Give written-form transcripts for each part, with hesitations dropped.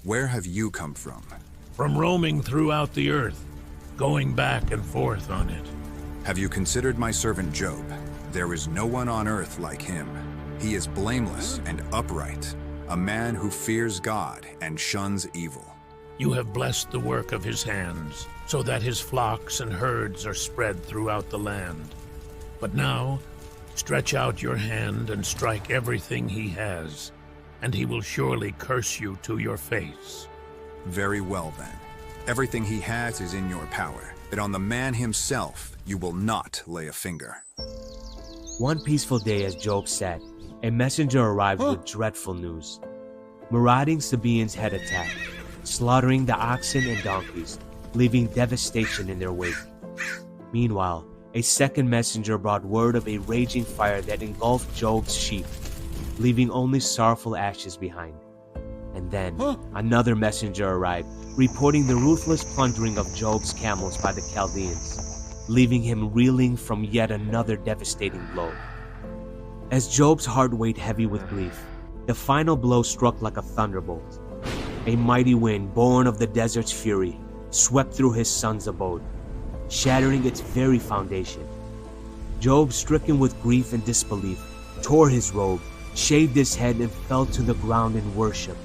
Where have you come from? From roaming throughout the earth, going back and forth on it. Have you considered my servant Job? There is no one on earth like him. He is blameless and upright, a man who fears God and shuns evil. You have blessed the work of his hands, so that his flocks and herds are spread throughout the land. But now, stretch out your hand and strike everything he has, and he will surely curse you to your face. Very well then. Everything he has is in your power, but on the man himself you will not lay a finger. One peaceful day, as Job sat, a messenger arrived with dreadful news. Marauding Sabaeans had attacked, slaughtering the oxen and donkeys, leaving devastation in their wake. Meanwhile, a second messenger brought word of a raging fire that engulfed Job's sheep, leaving only sorrowful ashes behind. And then, another messenger arrived, reporting the ruthless plundering of Job's camels by the Chaldeans, leaving him reeling from yet another devastating blow. As Job's heart weighed heavy with grief, the final blow struck like a thunderbolt. A mighty wind, born of the desert's fury, swept through his son's abode, shattering its very foundation. Job, stricken with grief and disbelief, tore his robe, shaved his head, and fell to the ground in worship.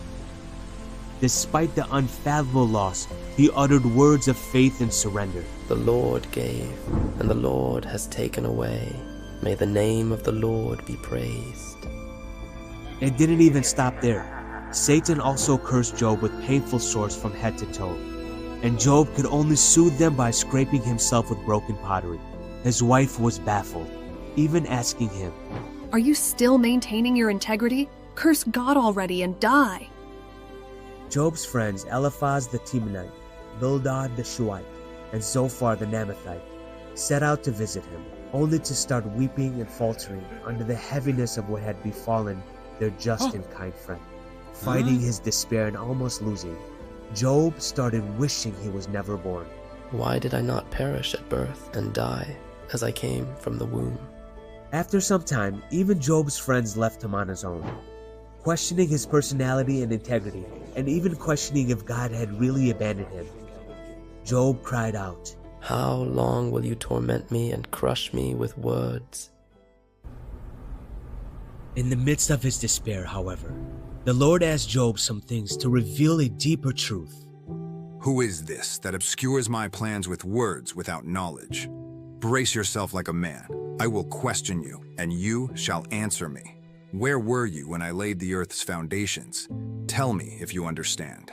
Despite the unfathomable loss, he uttered words of faith and surrender. The Lord gave, and the Lord has taken away. May the name of the Lord be praised. It didn't even stop there. Satan also cursed Job with painful sores from head to toe, and Job could only soothe them by scraping himself with broken pottery. His wife was baffled, even asking him, "Are you still maintaining your integrity? Curse God already and die." Job's friends Eliphaz the Temanite, Bildad the Shuhite, and Zophar the Naamathite set out to visit him, only to start weeping and faltering under the heaviness of what had befallen their just and kind friend. Fighting his despair and almost losing, Job started wishing he was never born. Why did I not perish at birth and die as I came from the womb? After some time, even Job's friends left him on his own, questioning his personality and integrity, and even questioning if God had really abandoned him. Job cried out, How long will you torment me and crush me with words? In the midst of his despair, however, the Lord asked Job some things to reveal a deeper truth. Who is this that obscures my plans with words without knowledge? Brace yourself like a man. I will question you, and you shall answer me. Where were you when I laid the earth's foundations? Tell me if you understand.